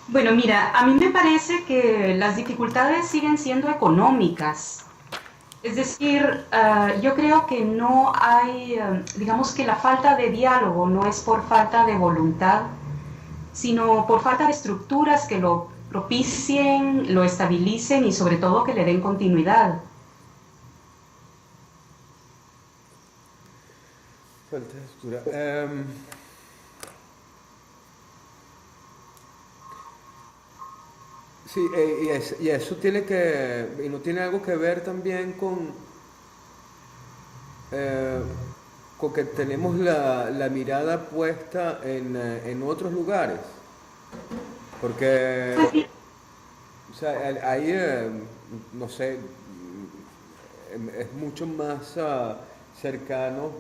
Bueno, mira, a mí me parece que las dificultades siguen siendo económicas. Es decir, yo creo que no hay, digamos que la falta de diálogo no es por falta de voluntad, sino por falta de estructuras que lo propicien, lo estabilicen y sobre todo que le den continuidad. Falta de estructura. Sí, y eso tiene y no tiene algo que ver también eh, con que tenemos la mirada puesta en otros lugares. Porque, Pues bien, o sea, ahí, no sé, es mucho más cercano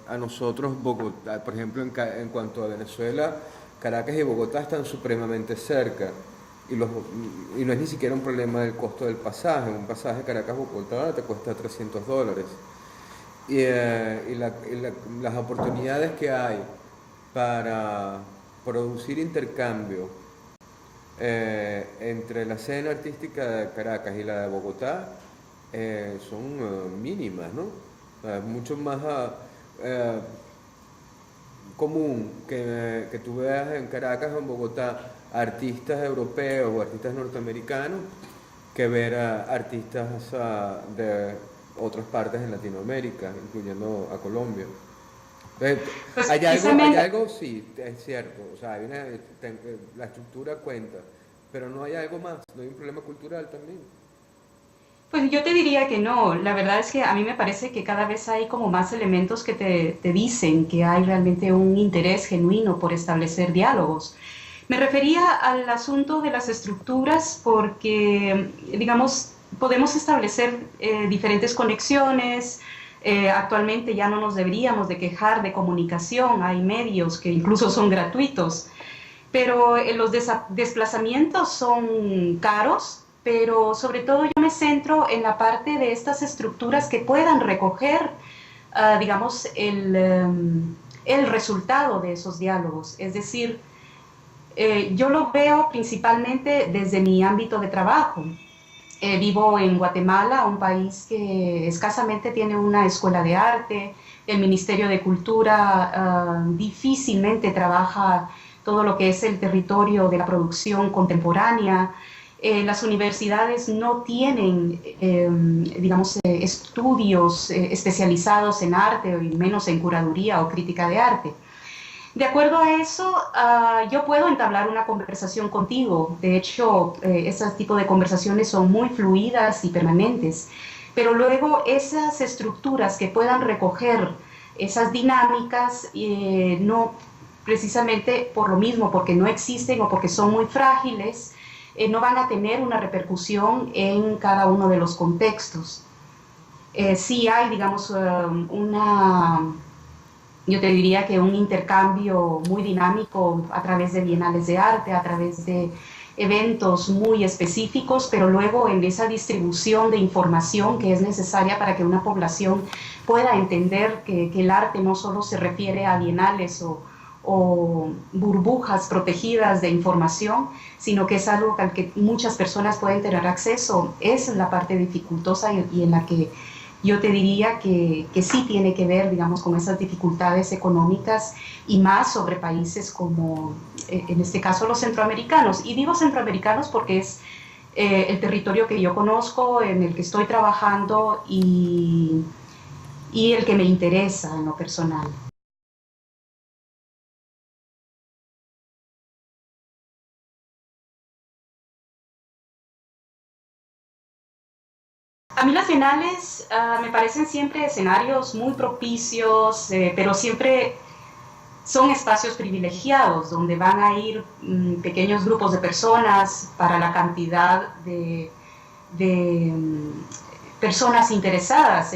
a nosotros Bogotá. Por ejemplo, en cuanto a Venezuela, Caracas y Bogotá están supremamente cerca. Y, los, y no es ni siquiera un problema del costo del pasaje. Un pasaje Caracas-Bogotá te cuesta $300. Las oportunidades que hay para producir intercambio entre la escena artística de Caracas y la de Bogotá son mínimas, ¿no? O sea, es mucho más eh, común que tú veas en Caracas o en Bogotá artistas europeos o artistas norteamericanos que ver a artistas de otras partes en Latinoamérica, incluyendo a Colombia. Entonces, pues hay precisamente, algo, sí, es cierto, o sea, la estructura cuenta, pero no hay algo más, no hay un problema cultural también. pues yo te diría que no. La verdad es que a mí me parece que cada vez hay como más elementos que te dicen que hay realmente un interés genuino por establecer diálogos. Me refería al asunto de las estructuras porque, digamos, podemos establecer diferentes conexiones. Actualmente ya no nos deberíamos de quejar de comunicación, hay medios que incluso son gratuitos, pero los desplazamientos son caros, pero sobre todo yo me centro en la parte de estas estructuras que puedan recoger, digamos, el resultado de esos diálogos. Es decir, yo lo veo principalmente desde mi ámbito de trabajo. Vivo en Guatemala, un país que escasamente tiene una escuela de arte. El Ministerio de Cultura difícilmente trabaja todo lo que es el territorio de la producción contemporánea. Las universidades no tienen, digamos, estudios especializados en arte, y menos en curaduría o crítica de arte. De acuerdo a eso, yo puedo entablar una conversación contigo. De hecho, ese tipo de conversaciones son muy fluidas y permanentes. Pero luego esas estructuras que puedan recoger esas dinámicas, no precisamente por lo mismo, porque no existen o porque son muy frágiles, no van a tener una repercusión en cada uno de los contextos. Sí hay, digamos, yo te diría que un intercambio muy dinámico a través de bienales de arte, a través de eventos muy específicos, pero luego en esa distribución de información que es necesaria para que una población pueda entender que el arte no solo se refiere a bienales o burbujas protegidas de información, sino que es algo al que muchas personas pueden tener acceso. Esa es la parte dificultosa y en la que yo te diría que sí tiene que ver, digamos, con esas dificultades económicas y más sobre países como, en este caso, los centroamericanos. Y digo centroamericanos porque es el territorio que yo conozco, en el que estoy trabajando y el que me interesa en lo personal. A mí las bienales me parecen siempre escenarios muy propicios, pero siempre son espacios privilegiados donde van a ir pequeños grupos de personas para la cantidad de personas interesadas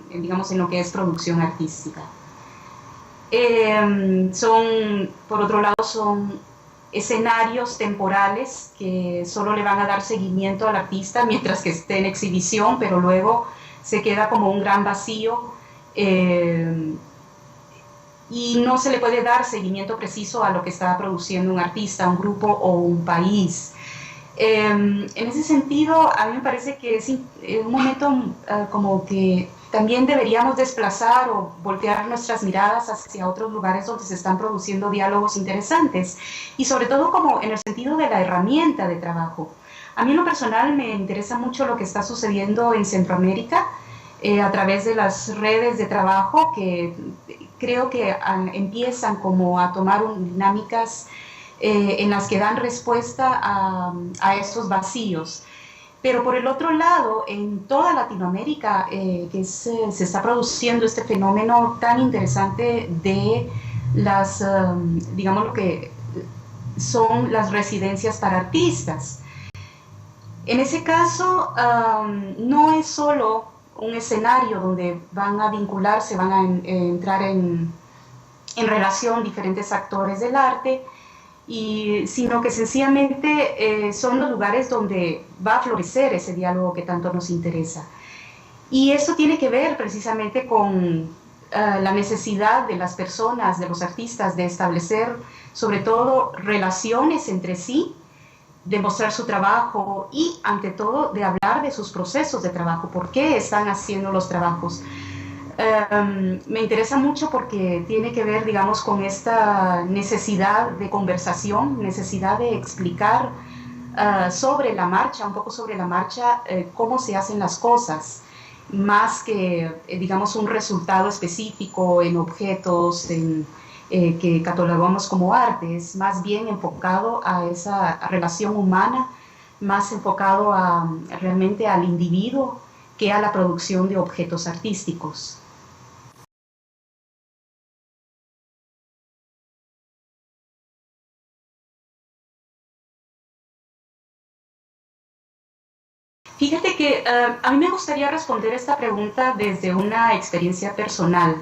digamos, en lo que es producción artística. Por otro lado, son escenarios temporales que solo le van a dar seguimiento al artista mientras que esté en exhibición, pero luego se queda como un gran vacío. y no se le puede dar seguimiento preciso a lo que está produciendo un artista, un grupo o un país. En ese sentido, a mí me parece que es un momento como que también deberíamos desplazar o voltear nuestras miradas hacia otros lugares donde se están produciendo diálogos interesantes y sobre todo como en el sentido de la herramienta de trabajo. A mí en lo personal me interesa mucho lo que está sucediendo en Centroamérica a través de las redes de trabajo que creo que empiezan como a tomar dinámicas en las que dan respuesta a estos vacíos. Pero por el otro lado, en toda Latinoamérica, se está produciendo este fenómeno tan interesante de digamos, lo que son las residencias para artistas. En ese caso, no es solo un escenario donde van a vincularse, van a entrar en relación diferentes actores del arte, sino que sencillamente son los lugares donde va a florecer ese diálogo que tanto nos interesa. Y eso tiene que ver precisamente con la necesidad de las personas, de los artistas, de establecer sobre todo relaciones entre sí, de mostrar su trabajo y ante todo de hablar de sus procesos de trabajo, por qué están haciendo los trabajos. Me interesa mucho porque tiene que ver, digamos, con esta necesidad de conversación, necesidad de explicar sobre la marcha, un poco sobre la marcha, cómo se hacen las cosas, más que, digamos, un resultado específico en objetos, que catalogamos como arte, es más bien enfocado a esa relación humana, más enfocado realmente al individuo que a la producción de objetos artísticos. Fíjate que a mí me gustaría responder esta pregunta desde una experiencia personal.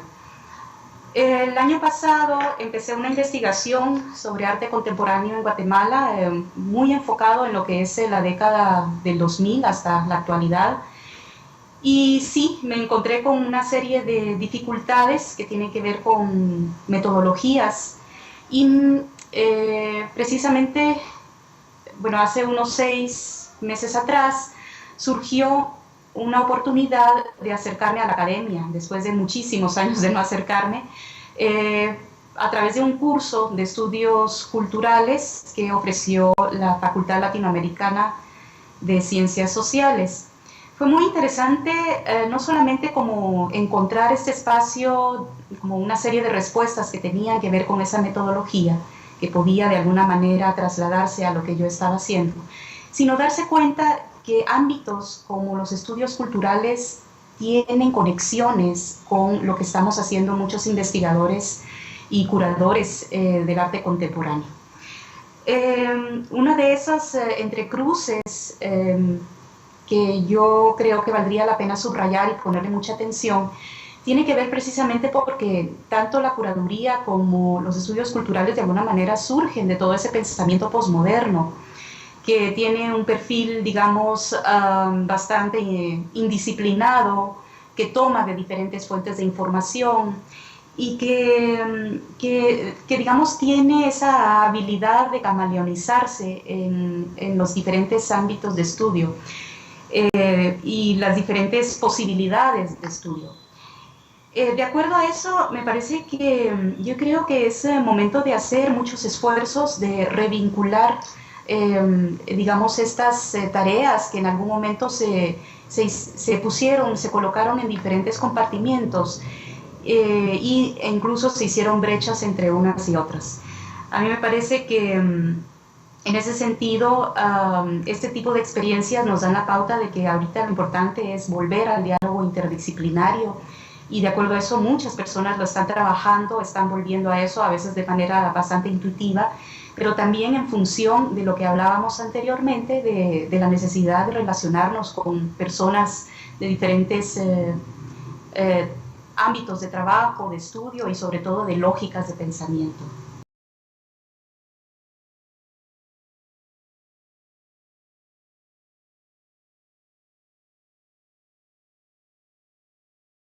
El año pasado empecé una investigación sobre arte contemporáneo en Guatemala, muy enfocado en lo que es la década del 2000 hasta la actualidad. Y sí, me encontré con una serie de dificultades que tienen que ver con metodologías. Y precisamente, bueno, hace unos 6 meses atrás surgió una oportunidad de acercarme a la academia, después de muchísimos años de no acercarme, a través de un curso de estudios culturales que ofreció la Facultad Latinoamericana de Ciencias Sociales. Fue muy interesante, no solamente como encontrar este espacio, como una serie de respuestas que tenían que ver con esa metodología, que podía de alguna manera trasladarse a lo que yo estaba haciendo, sino darse cuenta que ámbitos como los estudios culturales tienen conexiones con lo que estamos haciendo muchos investigadores y curadores del arte contemporáneo. Una de esas entrecruces que yo creo que valdría la pena subrayar y ponerle mucha atención tiene que ver precisamente porque tanto la curaduría como los estudios culturales de alguna manera surgen de todo ese pensamiento posmoderno que tiene un perfil, digamos, bastante indisciplinado, que toma de diferentes fuentes de información y que, digamos, tiene esa habilidad de camaleonizarse en los diferentes ámbitos de estudio y las diferentes posibilidades de estudio. De acuerdo a eso, me parece que yo creo que es momento de hacer muchos esfuerzos de revincular, digamos, estas tareas que en algún momento se pusieron, se colocaron en diferentes compartimientos e incluso se hicieron brechas entre unas y otras. A mí me parece que en ese sentido, este tipo de experiencias nos dan la pauta de que ahorita lo importante es volver al diálogo interdisciplinario y de acuerdo a eso muchas personas lo están trabajando, están volviendo a eso a veces de manera bastante intuitiva, pero también en función de lo que hablábamos anteriormente de la necesidad de relacionarnos con personas de diferentes ámbitos de trabajo, de estudio y sobre todo de lógicas de pensamiento.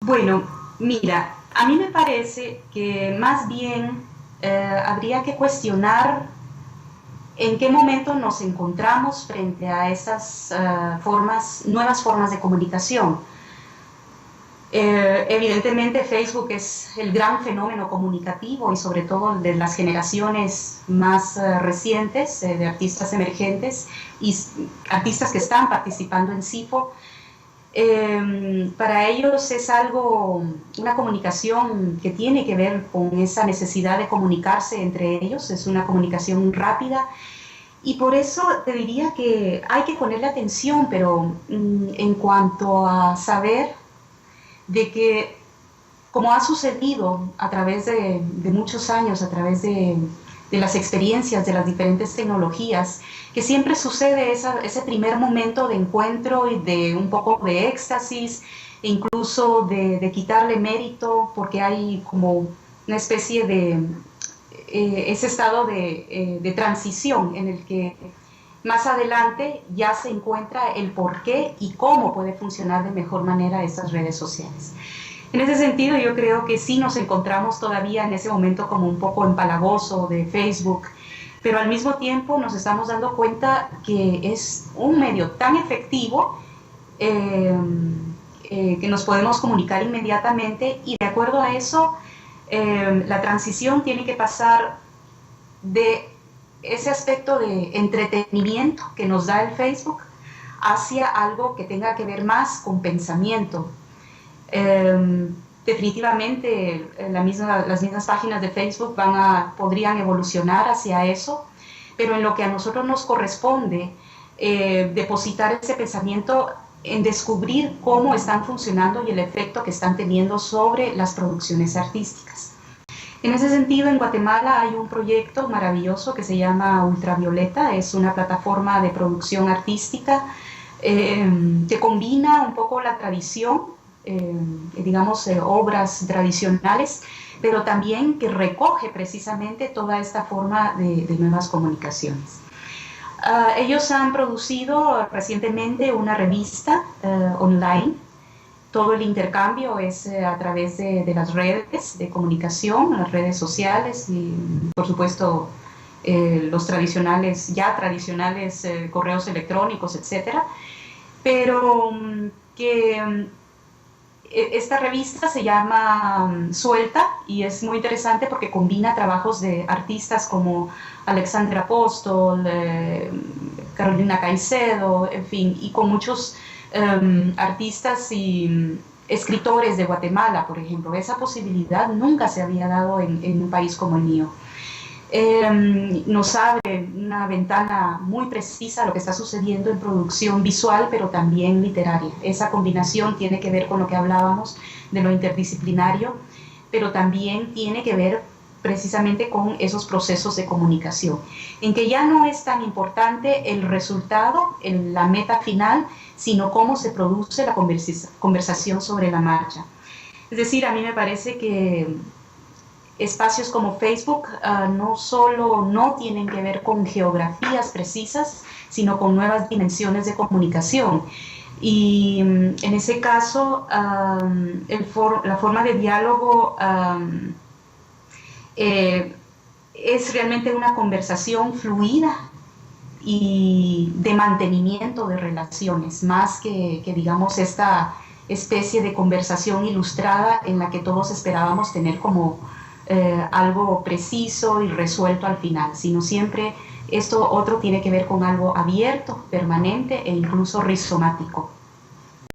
Bueno, mira, A mí me parece que más bien habría que cuestionar en qué momento nos encontramos frente a esas nuevas formas de comunicación. Evidentemente Facebook es el gran fenómeno comunicativo y sobre todo de las generaciones más recientes, de artistas emergentes y artistas que están participando en CIFO. Para ellos es una comunicación que tiene que ver con esa necesidad de comunicarse entre ellos, es una comunicación rápida y por eso te diría que hay que ponerle atención, pero en cuanto a saber de que, como ha sucedido a través de muchos años, a través de las experiencias de las diferentes tecnologías, que siempre sucede ese primer momento de encuentro y de un poco de éxtasis, e incluso de quitarle mérito, porque hay como una especie de ese estado de transición en el que más adelante ya se encuentra el por qué y cómo puede funcionar de mejor manera esas redes sociales. En ese sentido, yo creo que sí nos encontramos todavía en ese momento como un poco empalagoso de Facebook, pero al mismo tiempo nos estamos dando cuenta que es un medio tan efectivo que nos podemos comunicar inmediatamente y de acuerdo a eso, la transición tiene que pasar de ese aspecto de entretenimiento que nos da el Facebook hacia algo que tenga que ver más con pensamiento. Definitivamente las mismas páginas de Facebook podrían evolucionar hacia eso, pero en lo que a nosotros nos corresponde depositar ese pensamiento en descubrir cómo están funcionando y el efecto que están teniendo sobre las producciones artísticas. En ese sentido, en Guatemala hay un proyecto maravilloso que se llama Ultravioleta, es una plataforma de producción artística que combina un poco la tradición, obras tradicionales, pero también que recoge precisamente toda esta forma de nuevas comunicaciones. Ellos han producido recientemente una revista online. Todo el intercambio es a través de las redes de comunicación, las redes sociales y, por supuesto, los tradicionales correos electrónicos, etcétera. Pero esta revista se llama Suelta y es muy interesante porque combina trabajos de artistas como Alexandra Apóstol, Carolina Caicedo, en fin, y con muchos artistas y escritores de Guatemala, por ejemplo. Esa posibilidad nunca se había dado en un país como el mío. Nos abre una ventana muy precisa a lo que está sucediendo en producción visual, pero también literaria. Esa combinación tiene que ver con lo que hablábamos de lo interdisciplinario, pero también tiene que ver precisamente con esos procesos de comunicación, en que ya no es tan importante el resultado, la meta final, sino cómo se produce la conversación sobre la marcha. Es decir, a mí me parece que espacios como Facebook no solo no tienen que ver con geografías precisas, sino con nuevas dimensiones de comunicación. Y en ese caso, la forma de diálogo es realmente una conversación fluida y de mantenimiento de relaciones, más que digamos esta especie de conversación ilustrada en la que todos esperábamos tener como algo preciso y resuelto al final, sino siempre esto otro tiene que ver con algo abierto, permanente e incluso rizomático.